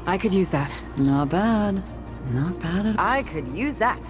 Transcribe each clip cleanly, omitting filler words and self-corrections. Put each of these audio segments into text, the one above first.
I could use that. Not bad. Not bad at all. I could use that.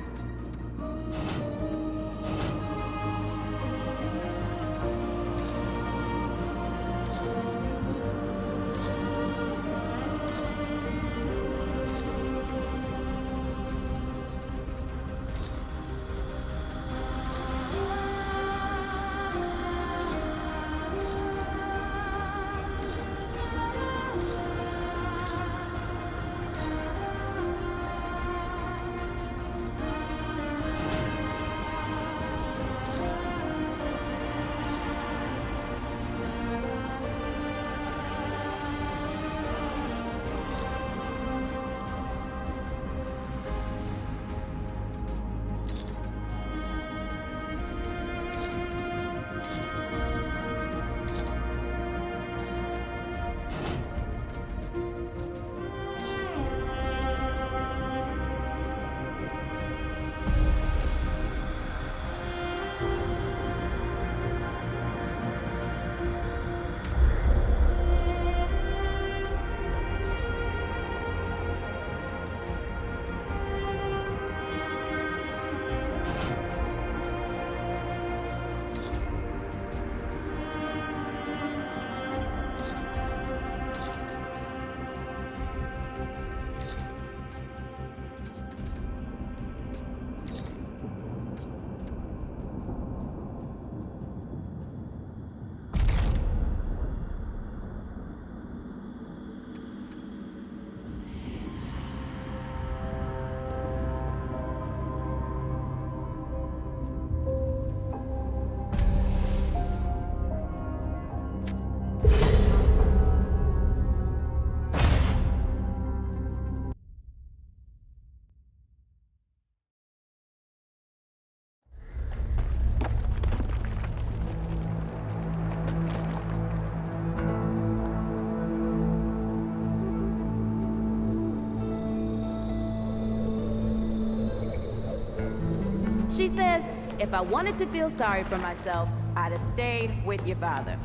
She says, if I wanted to feel sorry for myself, I'd have stayed with your father.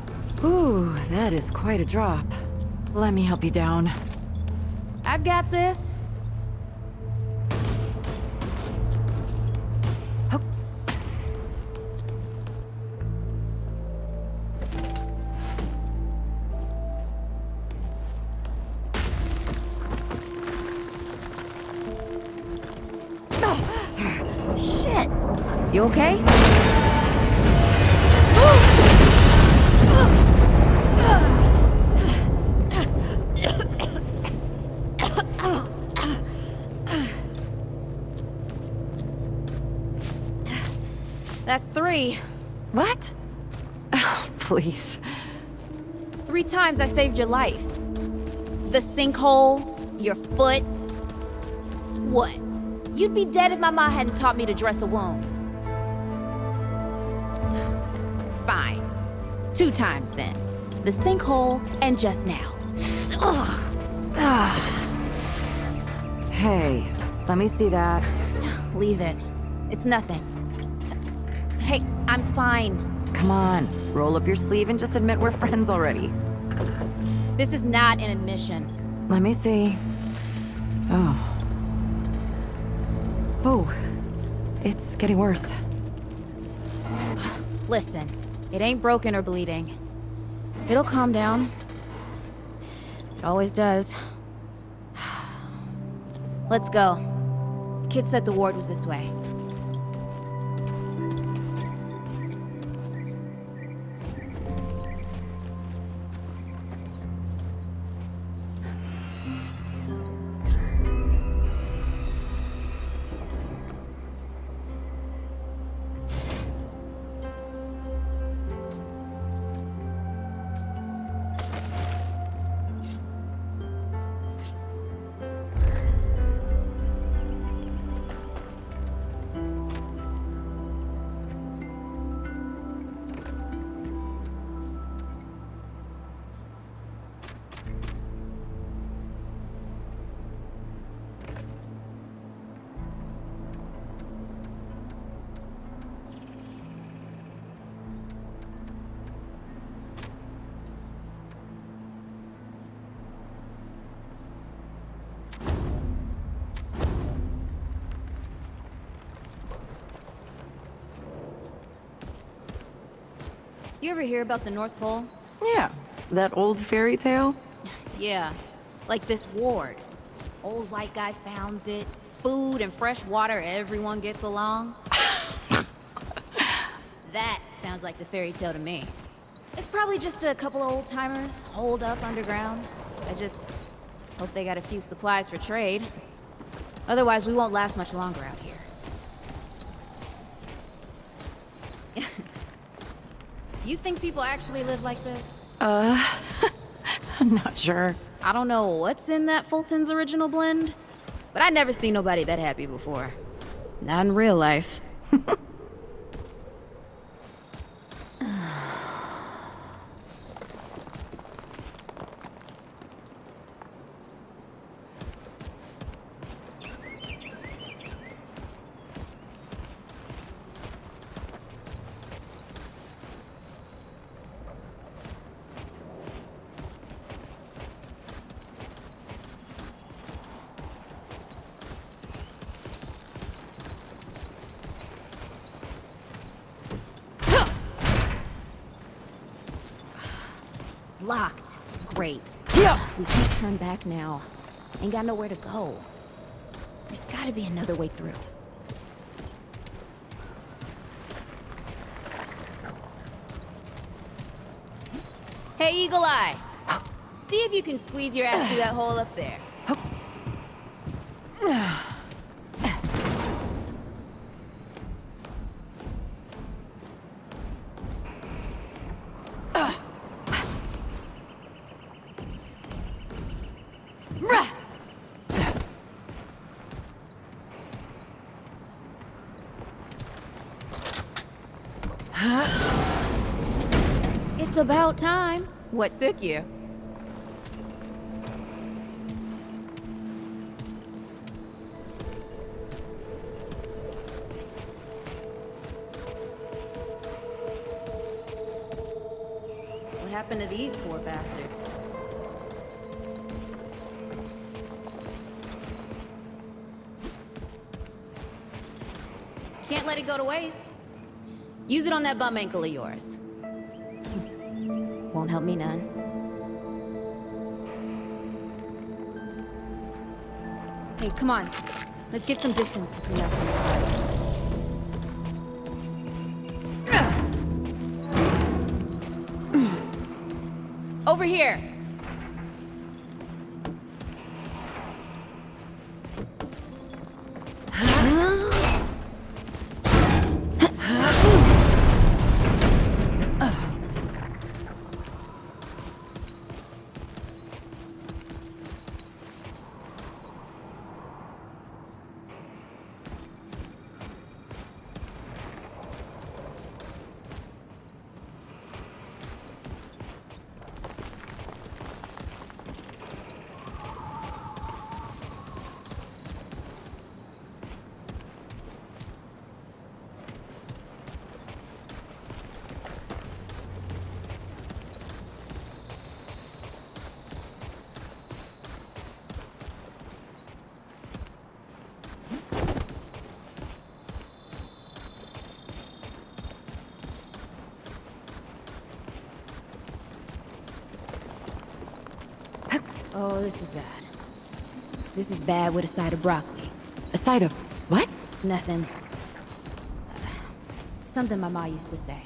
Ooh, that is quite a drop. Let me help you down. I've got this. Shit! You okay? That's 3. What? Oh, please. 3 times I saved your life. The sinkhole, your foot. What? You'd be dead if my mom hadn't taught me to dress a wound. Fine. 2 times then. The sinkhole and just now. Hey, let me see that. Leave it. It's nothing. Hey, I'm fine. Come on, roll up your sleeve and just admit we're friends already. This is not an admission. Let me see. Oh. Oh, it's getting worse. Listen, it ain't broken or bleeding. It'll calm down. It always does. Let's go. The kid said the ward was this way. You ever hear about the North Pole? Yeah, that old fairy tale? Yeah, like this ward. Old white guy founds it. Food and fresh water, everyone gets along. That sounds like the fairy tale to me. It's probably just a couple of old-timers holed up underground. I just hope they got a few supplies for trade. Otherwise, we won't last much longer out here. You think people actually live like this? I'm not sure. I don't know what's in that Fulton's original blend, but I'd never seen nobody that happy before. Not in real life. Locked. Great. Yeah. We can't turn back now. Ain't got nowhere to go. There's gotta be another way through. Hey, Eagle Eye. See if you can squeeze your ass through that hole up there. It's about time. What took you? What happened to these poor bastards? Can't let it go to waste. Use it on that bum ankle of yours. Won't help me none. Hey, come on. Let's get some distance between us and the bodies. Over here. Oh, this is bad. This is bad with a side of broccoli. A side of what? Nothing. Something my ma used to say.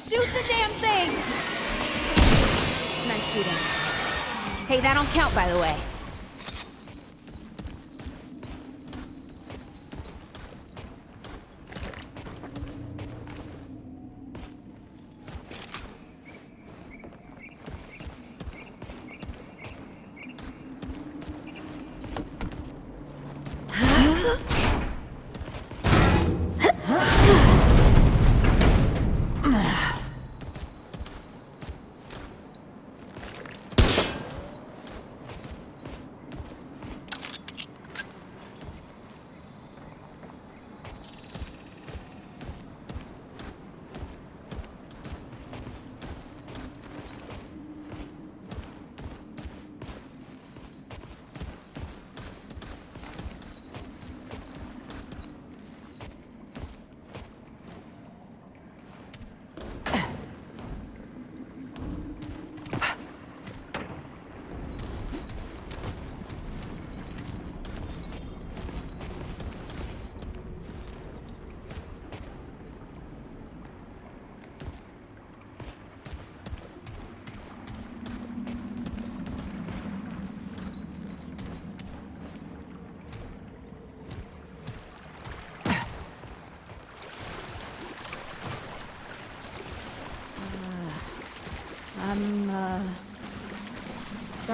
Shoot the damn thing! Nice shooting. Hey, that don't count, by the way.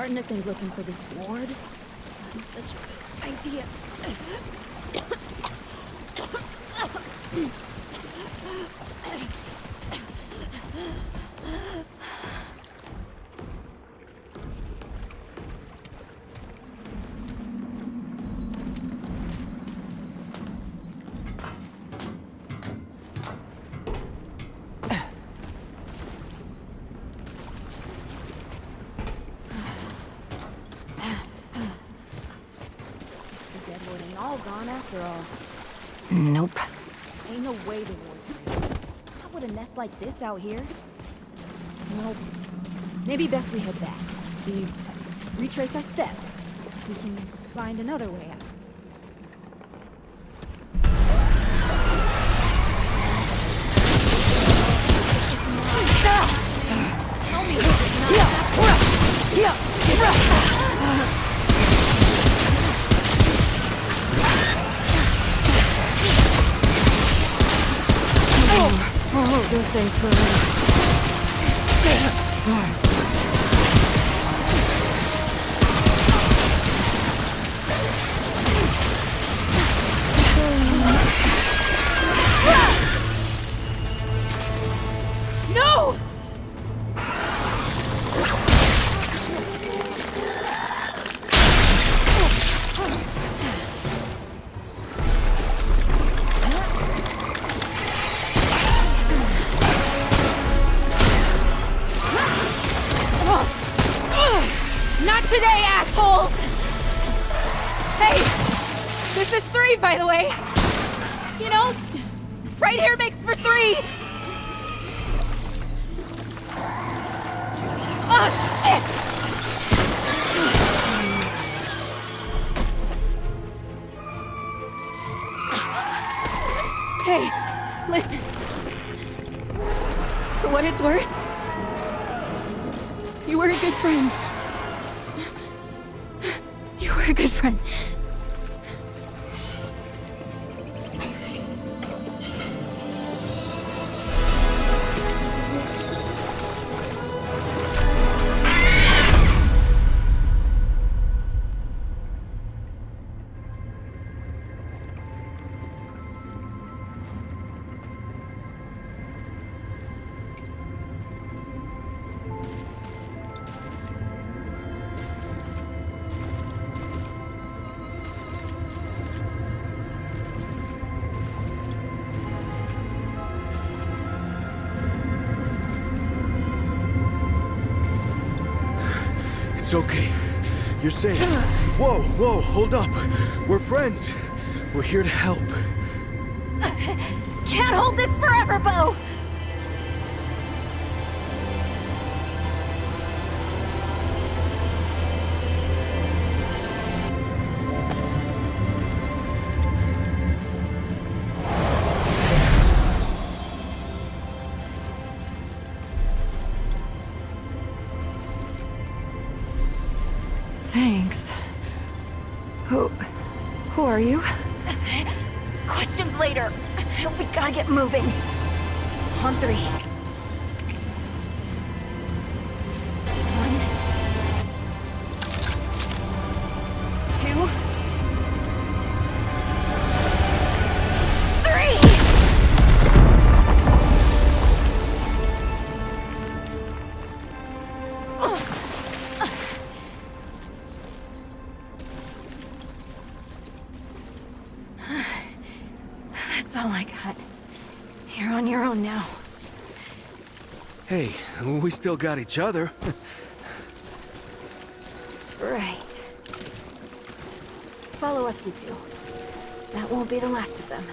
starting to think looking for this ward wasn't such a good idea. All gone after all. Nope. Ain't no way the ward's real. How would a nest like this out here? Well, maybe best we head back. We retrace our steps. We can find another way out. Tell me this is not... Oh, those things were No! Not today, assholes! Hey! This is 3, by the way! You know, right here makes for 3! Oh, shit! Hey, listen. For what it's worth, you were a good friend. You were a good friend. It's okay. You're safe. Whoa, whoa, hold up. We're friends. We're here to help. Can't hold this forever, Bo! Thanks. Who are you? Questions later. We gotta get moving. On 3. 1, 2, 3. That's all I got. You're on your own now. Hey, we still got each other. Right. Follow us, you two. That won't be the last of them.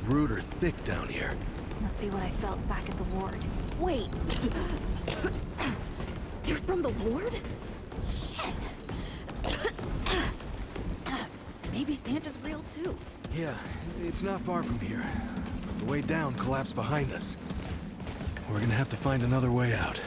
Rude or thick down here. Must be what I felt back at the ward. Wait. You're from the ward? Shit. Maybe Santa's real too. Yeah, it's not far from here. The way down collapsed behind us. We're gonna have to find another way out.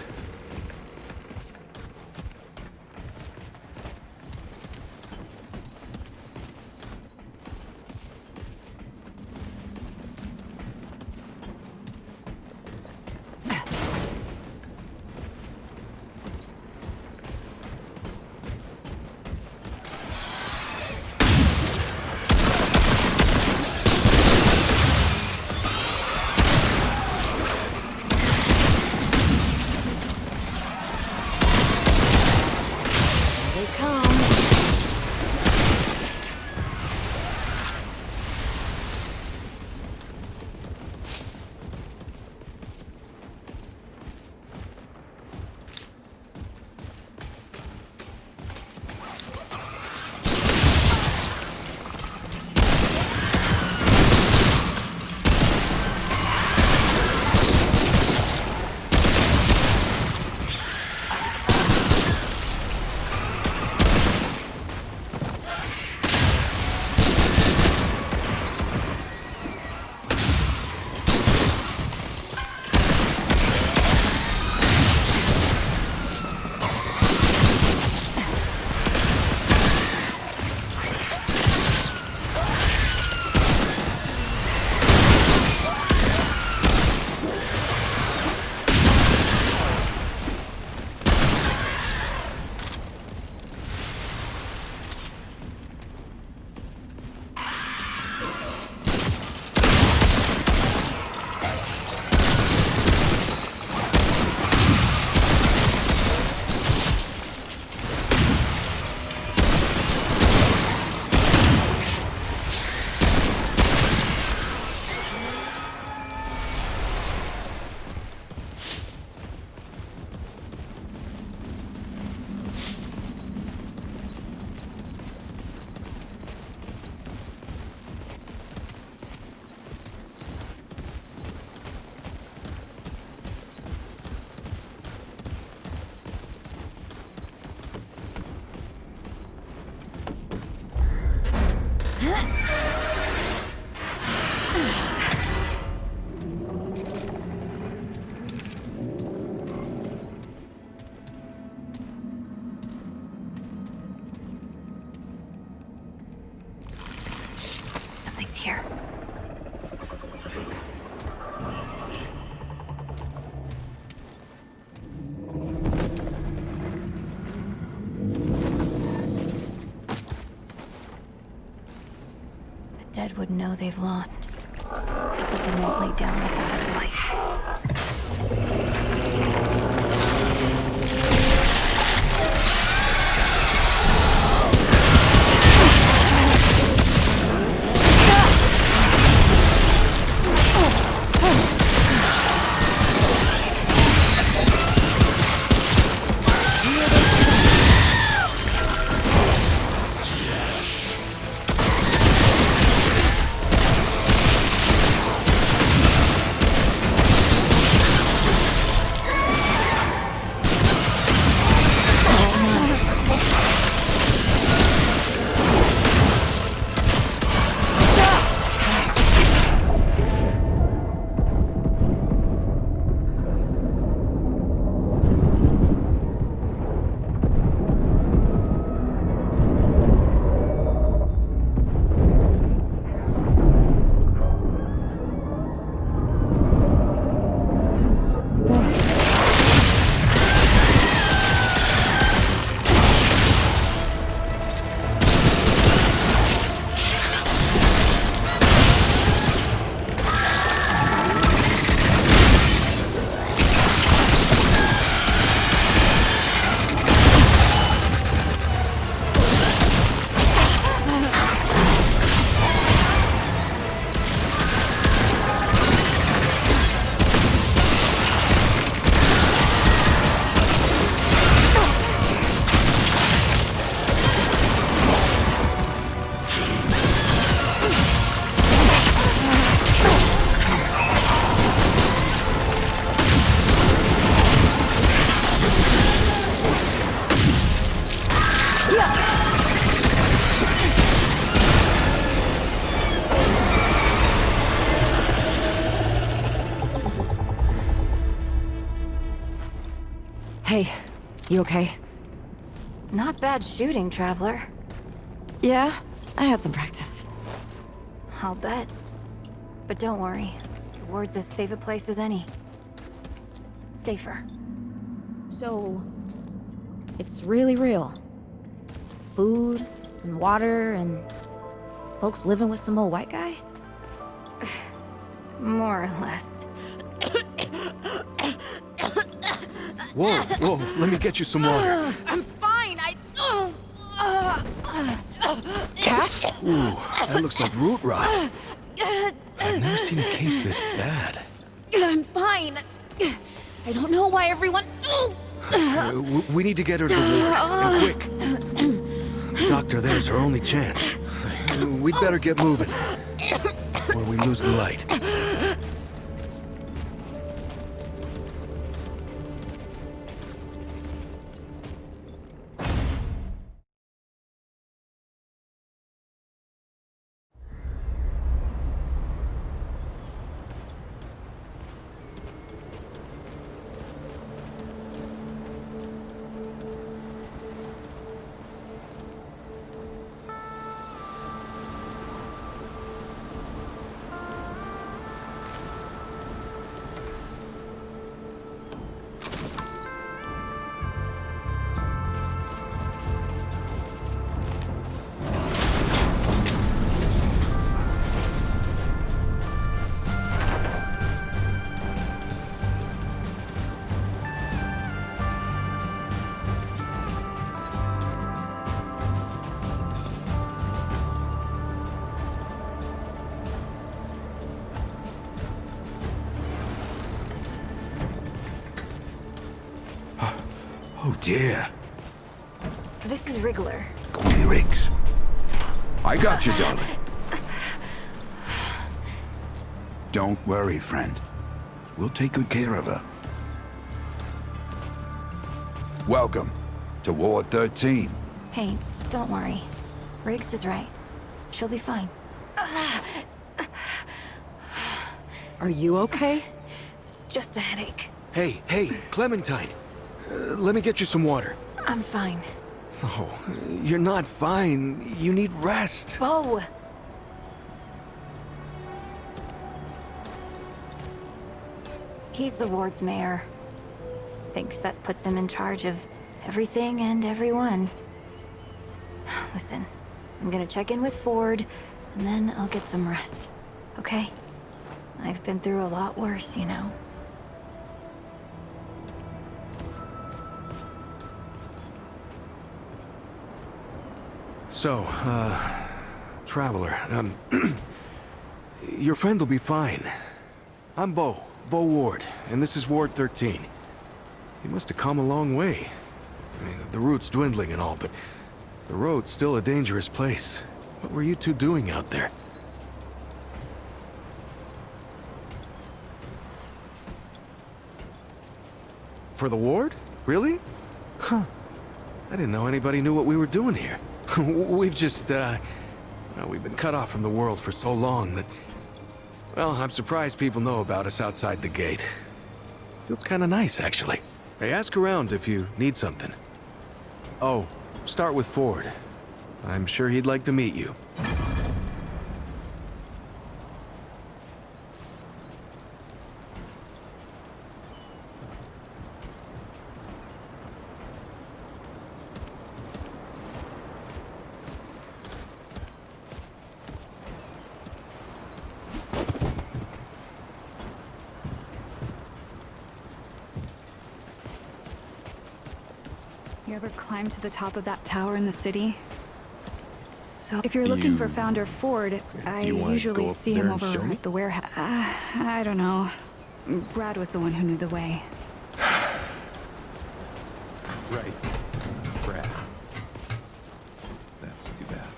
Something's here. The dead would know they've lost, but they won't lay down without a fight. Hey, you okay? Not bad shooting, Traveler. Yeah, I had some practice. I'll bet. But don't worry. The ward's as safe a place as any. Safer. So, it's really real. Food and water and folks living with some old white guy? More or less. Whoa, whoa, let me get you some water. I'm fine. Cash? Ooh, that looks like root rot. I've never seen a case this bad. I'm fine. I don't know why everyone. We need to get her to the ward, and quick. Doctor, there's our only chance. We'd better get moving, before we lose the light. Oh dear. This is Wriggler. Call me Riggs. I got you, darling. Don't worry, friend. We'll take good care of her. Welcome to Ward 13. Hey, don't worry. Riggs is right. She'll be fine. Are you okay? Just a headache. Hey, Clementine. Let me get you some water. I'm fine. Oh, you're not fine. You need rest. Bo! He's the ward's mayor. Thinks that puts him in charge of everything and everyone. Listen, I'm gonna check in with Ford, and then I'll get some rest. Okay? I've been through a lot worse, you know. So, Traveler, your friend will be fine. I'm Bo Ward, and this is Ward 13. He must have come a long way. I mean, the route's dwindling and all, but the road's still a dangerous place. What were you two doing out there? For the ward? Really? Huh. I didn't know anybody knew what we were doing here. We've just, well, we've been cut off from the world for so long that, well, I'm surprised people know about us outside the gate. Feels kind of nice, actually. Hey, ask around if you need something. Oh, start with Ford. I'm sure he'd like to meet you. You ever climb to the top of that tower in the city? So, if you're looking for Founder Ford, I usually see him over at the warehouse. I don't know. Brad was the one who knew the way. Right. Brad. That's too bad.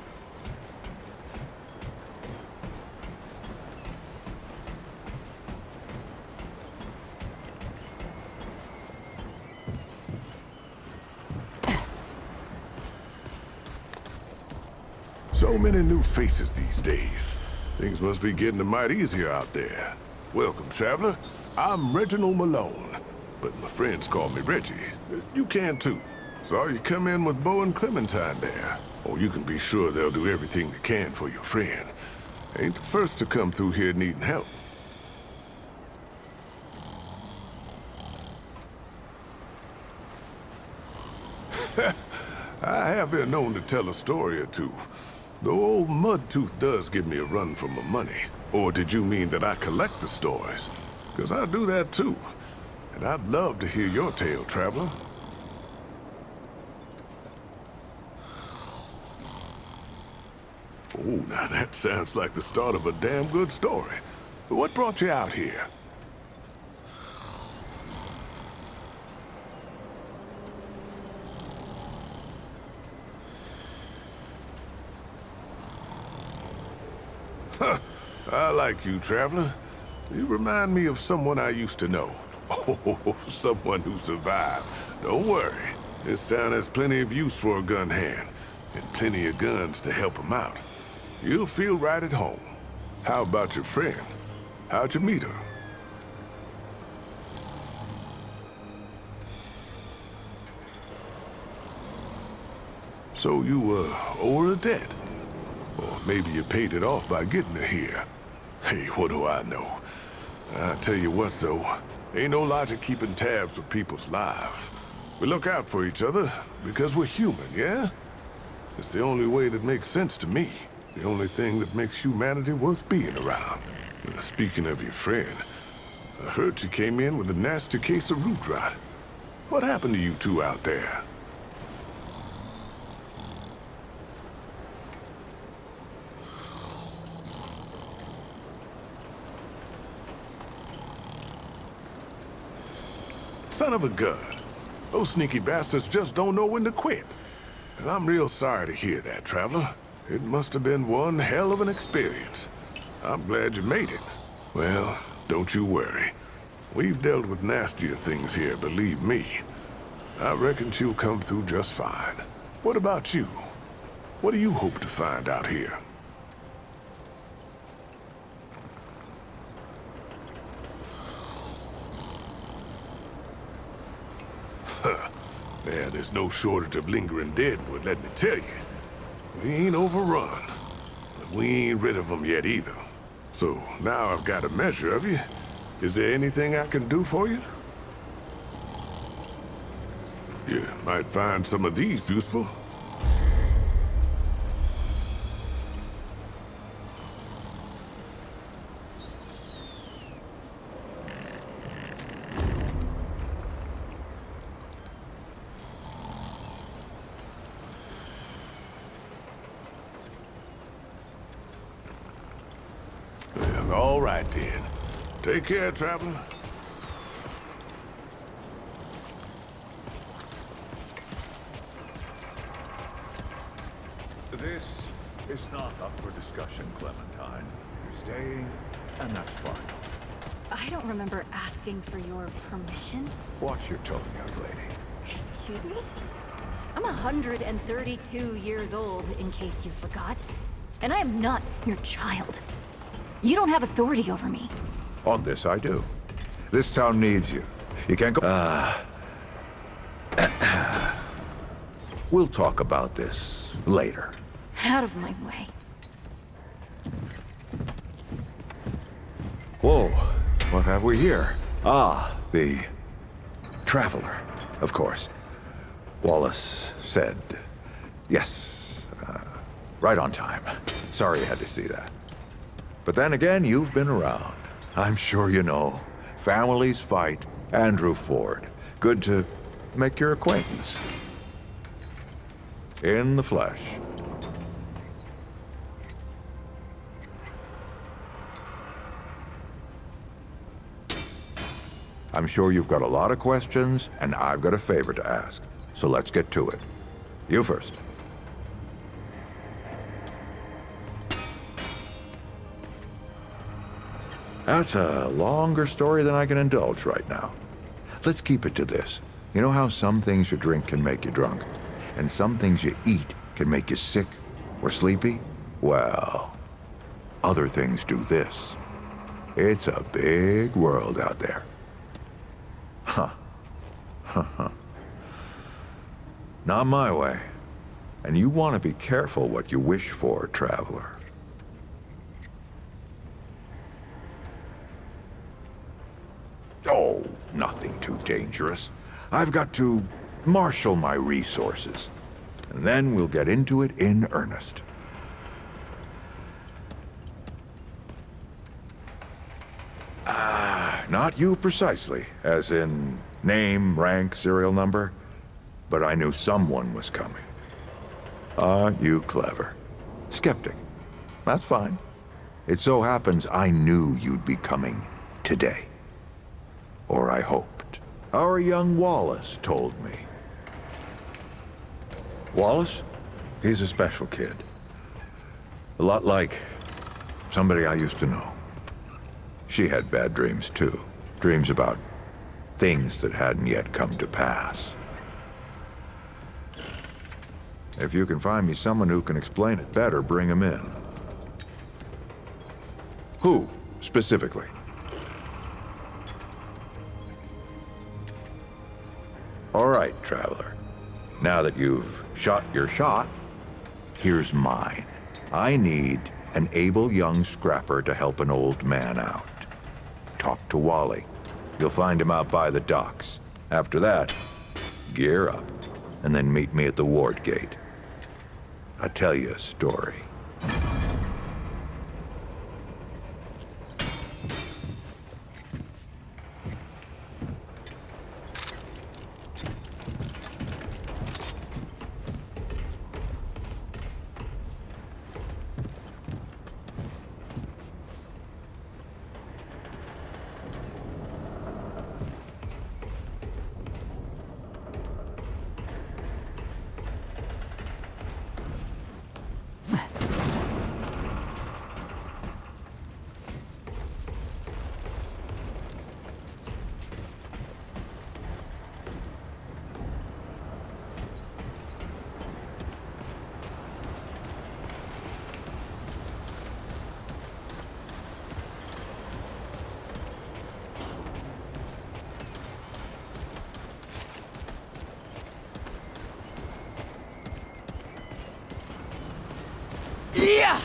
So many new faces these days. Things must be getting a mite easier out there. Welcome, traveler. I'm Reginald Malone. but my friends call me Reggie. You can too. Saw you come in with Bo and Clementine there. Oh, you can be sure they'll do everything they can for your friend. Ain't the first to come through here needing help. I have been known to tell a story or two. Though old Mudtooth does give me a run for my money. Or did you mean that I collect the stories? 'Cause I do that too. And I'd love to hear your tale, traveler. Oh, now that sounds like the start of a damn good story. But what brought you out here? I like you, traveler. You remind me of someone I used to know. Oh, someone who survived. Don't worry. This town has plenty of use for a gun hand, and plenty of guns to help him out. You'll feel right at home. How about your friend? How'd you meet her? So you owe her a debt? Or maybe you paid it off by getting her here. Hey, what do I know? I tell you what, though, ain't no logic keeping tabs with people's lives. We look out for each other because we're human, yeah? It's the only way that makes sense to me. The only thing that makes humanity worth being around. Speaking of your friend, I heard you came in with a nasty case of root rot. What happened to you two out there? Son of a gun. Those sneaky bastards just don't know when to quit. And I'm real sorry to hear that, traveler. It must have been one hell of an experience. I'm glad you made it. Well, don't you worry. We've dealt with nastier things here, believe me. I reckon she'll come through just fine. What about you? What do you hope to find out here? Yeah, there's no shortage of lingering deadwood, let me tell you. We ain't overrun, but we ain't rid of them yet either. So now I've got a measure of you. Is there anything I can do for you? You might find some of these useful. All right, then. Take care, traveler. This is not up for discussion, Clementine. You're staying, and that's fine. I don't remember asking for your permission. Watch your tone, young lady. Excuse me? I'm 132 years old, in case you forgot. And I am not your child. You don't have authority over me. On this, I do. This town needs you. You can't go... We'll talk about this later. Out of my way. Whoa, what have we here? Ah, the traveler, of course. Wallace said yes, right on time. Sorry you had to see that. But then again, you've been around. I'm sure you know. Families fight. Andrew Ford. Good to make your acquaintance. In the flesh. I'm sure you've got a lot of questions, and I've got a favor to ask. So let's get to it. You first. That's a longer story than I can indulge right now. Let's keep it to this. You know how some things you drink can make you drunk, and some things you eat can make you sick or sleepy? Well, other things do this. It's a big world out there. Huh. Not my way. And you want to be careful what you wish for, traveler. Oh, nothing too dangerous. I've got to marshal my resources, and then we'll get into it in earnest. Not you precisely, as in name, rank, serial number, but I knew someone was coming. Aren't you clever? Skeptic. That's fine. It so happens I knew you'd be coming today. Or I hoped. Our young Wallace told me. Wallace? He's a special kid. A lot like somebody I used to know. She had bad dreams too. Dreams about things that hadn't yet come to pass. If you can find me someone who can explain it better, bring him in. Who, specifically? All right, traveler. Now that you've shot your shot, here's mine. I need an able young scrapper to help an old man out. Talk to Wally. You'll find him out by the docks. After that, gear up, and then meet me at the ward gate. I'll tell you a story. Yeah!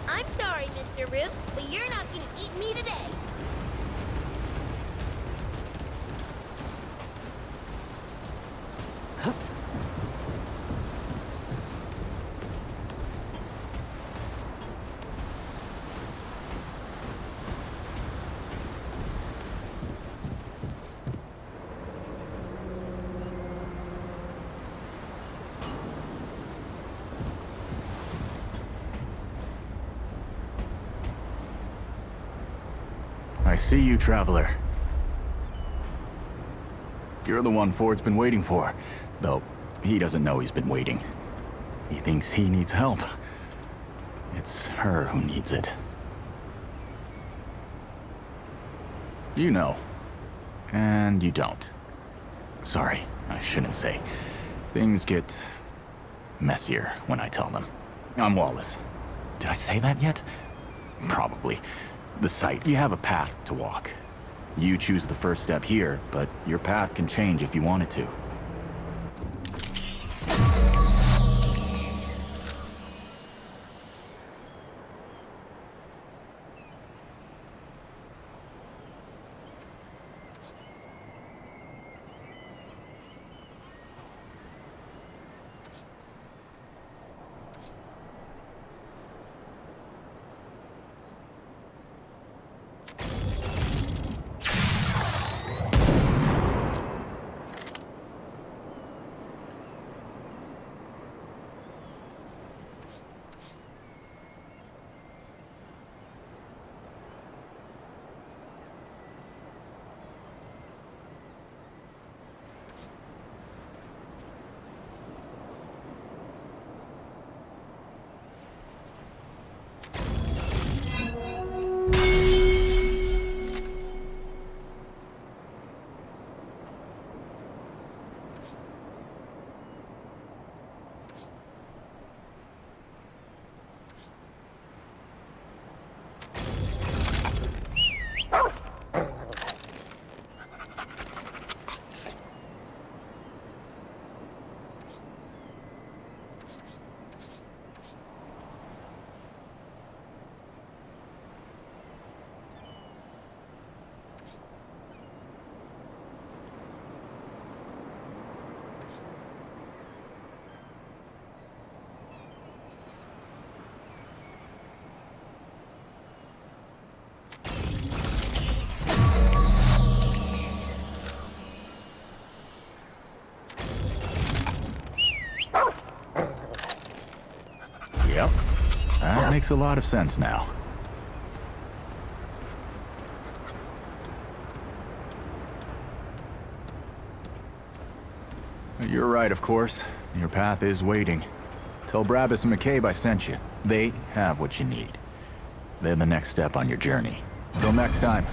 I'm sorry, Mr. Root, but you're not gonna eat me today. I see you, traveler. You're the one Ford's been waiting for, though he doesn't know he's been waiting. He thinks he needs help. It's her who needs it. You know. And you don't. Sorry, I shouldn't say. Things get messier when I tell them. I'm Wallace. Did I say that yet? Probably. The site. You have a path to walk. You choose the first step here, but your path can change if you want it to. Makes a lot of sense now. You're right, of course. Your path is waiting. Tell Brabus and McCabe I sent you. They have what you need. They're the next step on your journey. Till next time.